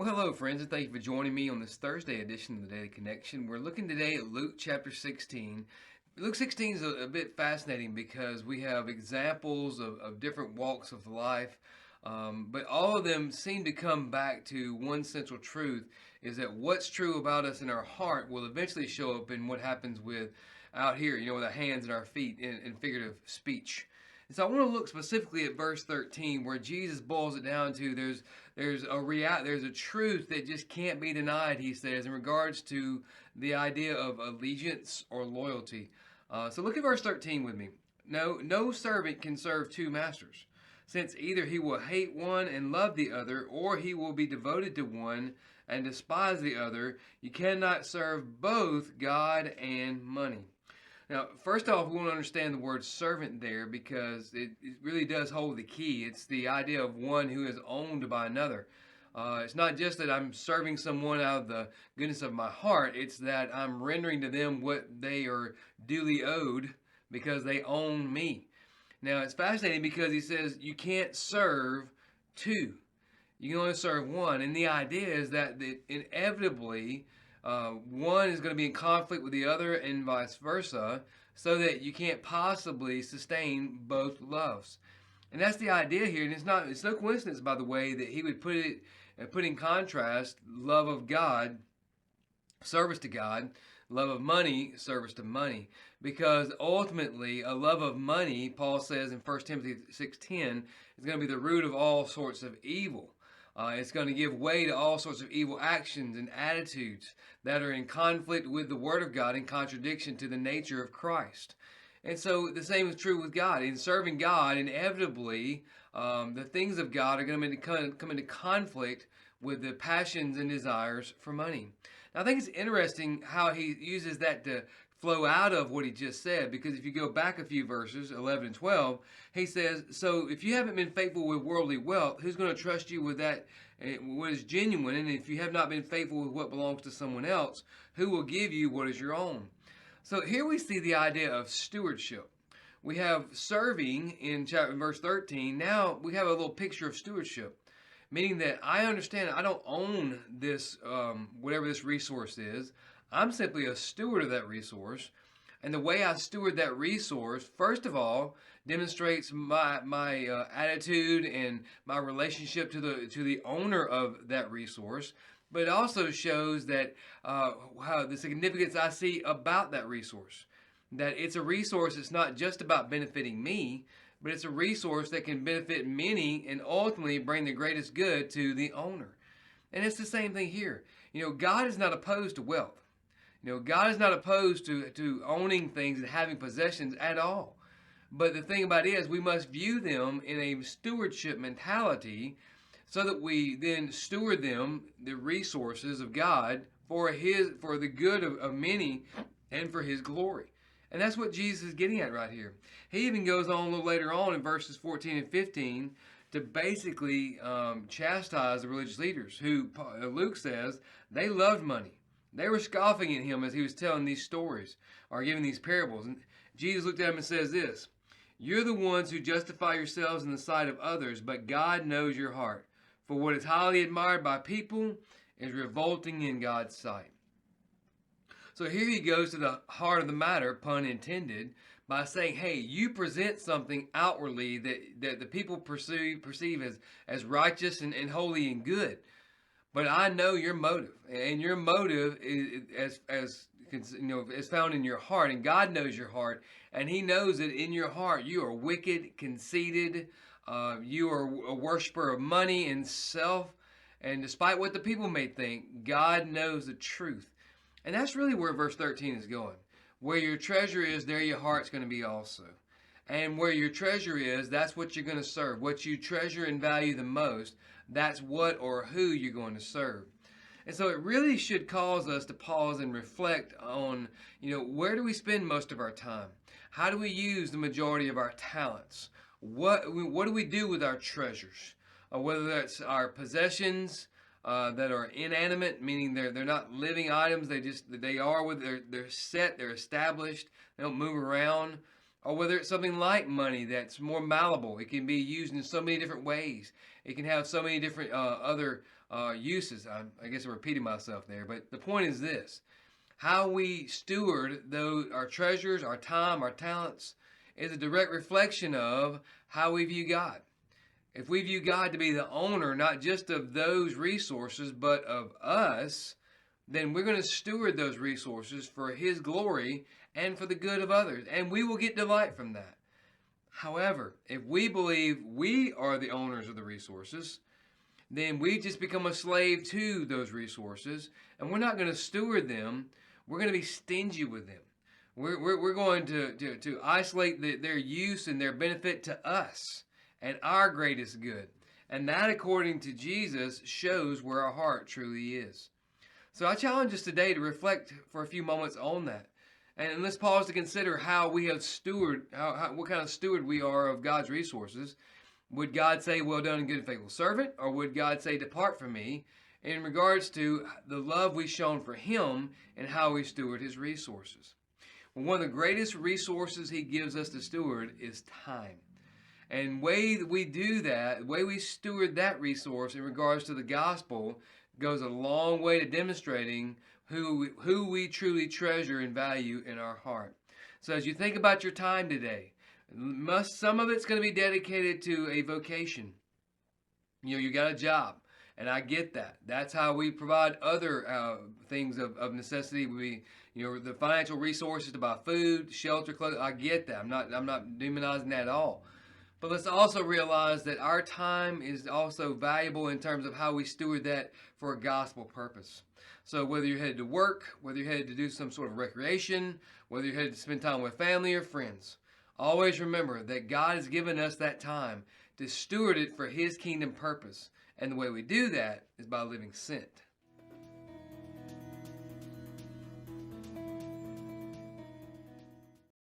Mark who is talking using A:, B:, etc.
A: Well, hello, friends, and thank you for joining me on this Thursday edition of the Daily Connection. We're looking today at Luke chapter 16. Luke 16 is a bit fascinating because we have examples of different walks of life, but all of them seem to come back to one central truth, is that what's true about us in our heart will eventually show up in what happens with out here, with our hands and our feet in figurative speech. And so I want to look specifically at verse 13, where Jesus boils it down to there's a truth that just can't be denied, he says, in regards to the idea of allegiance or loyalty. So look at verse 13 with me. No servant can serve two masters, since either he will hate one and love the other, or he will be devoted to one and despise the other. You cannot serve both God and money. Now, first off, we want to understand the word servant there because it really does hold the key. It's the idea of one who is owned by another. It's not just that I'm serving someone out of the goodness of my heart, it's that I'm rendering to them what they are duly owed because they own me. Now, it's fascinating because he says you can't serve two. You can only serve one. And the idea is that inevitably, one is going to be in conflict with the other and vice versa, so that you can't possibly sustain both loves. And that's the idea here. And it's no coincidence, by the way, that he would put in contrast love of God, service to God, love of money, service to money. Because ultimately, a love of money, Paul says in 1 Timothy 6:10, is going to be the root of all sorts of evil. It's going to give way to all sorts of evil actions and attitudes that are in conflict with the Word of God, in contradiction to the nature of Christ. And so the same is true with God. In serving God, inevitably, the things of God are going to come into conflict with the passions and desires for money. Now, I think it's interesting how he uses that to flow out of what he just said, because if you go back a few verses, 11 and 12, he says, so if you haven't been faithful with worldly wealth, who's going to trust you with that, what is genuine? And if you have not been faithful with what belongs to someone else, who will give you what is your own? So here we see the idea of stewardship. We have serving in verse 13. Now we have a little picture of stewardship, meaning that I understand I don't own this, whatever this resource is. I'm simply a steward of that resource. And the way I steward that resource, first of all, demonstrates my attitude and my relationship to the owner of that resource. But it also shows that how the significance I see about that resource. That it's a resource that's not just about benefiting me, but it's a resource that can benefit many and ultimately bring the greatest good to the owner. And it's the same thing here. God is not opposed to wealth. God is not opposed to owning things and having possessions at all. But the thing about it is we must view them in a stewardship mentality so that we then steward them, the resources of God, for the good of many and for his glory. And that's what Jesus is getting at right here. He even goes on a little later on in verses 14 and 15 to basically chastise the religious leaders who, Luke says, they loved money. They were scoffing at him as he was telling these stories or giving these parables. And Jesus looked at him and says this, "You're the ones who justify yourselves in the sight of others, but God knows your heart. For what is highly admired by people is revolting in God's sight." So here he goes to the heart of the matter, pun intended, by saying, hey, you present something outwardly that the people perceive as righteous and holy and good. But I know your motive, and your motive is found in your heart, and God knows your heart, and he knows that in your heart you are wicked, conceited, you are a worshiper of money and self, and despite what the people may think, God knows the truth. And that's really where verse 13 is going. Where your treasure is, there your heart's going to be also. And where your treasure is, that's what you're going to serve. What you treasure and value the most, that's what or who you're going to serve. And so it really should cause us to pause and reflect on, where do we spend most of our time? How do we use the majority of our talents? What do we do with our treasures? Whether that's our possessions that are inanimate, meaning they're not living items. They're set, they're established. They don't move around. or whether it's something like money that's more malleable. It can be used in so many different ways. It can have so many different other uses. I guess I'm repeating myself there, but the point is this: how we steward our treasures, our time, our talents, is a direct reflection of how we view God. If we view God to be the owner, not just of those resources, but of us, then we're going to steward those resources for His glory and for the good of others, and we will get delight from that. However, if we believe we are the owners of the resources, then we just become a slave to those resources, and we're not going to steward them. We're going to be stingy with them. We're going to isolate their use and their benefit to us and our greatest good. And that, according to Jesus, shows where our heart truly is. So I challenge us today to reflect for a few moments on that. And let's pause to consider how we have what kind of steward we are of God's resources. Would God say, "Well done, good and faithful servant," or would God say, "Depart from me," in regards to the love we've shown for Him and how we steward His resources? Well, one of the greatest resources He gives us to steward is time. And the way that we do that, the way we steward that resource in regards to the gospel, goes a long way to demonstrating who we truly treasure and value in our heart. So as you think about your time today, some of it's going to be dedicated to a vocation. You got a job, and I get that. That's how we provide other things of necessity. The financial resources to buy food, shelter, clothes. I get that. I'm not demonizing that at all. But let's also realize that our time is also valuable in terms of how we steward that for a gospel purpose. So whether you're headed to work, whether you're headed to do some sort of recreation, whether you're headed to spend time with family or friends, always remember that God has given us that time to steward it for His kingdom purpose. And the way we do that is by living sent.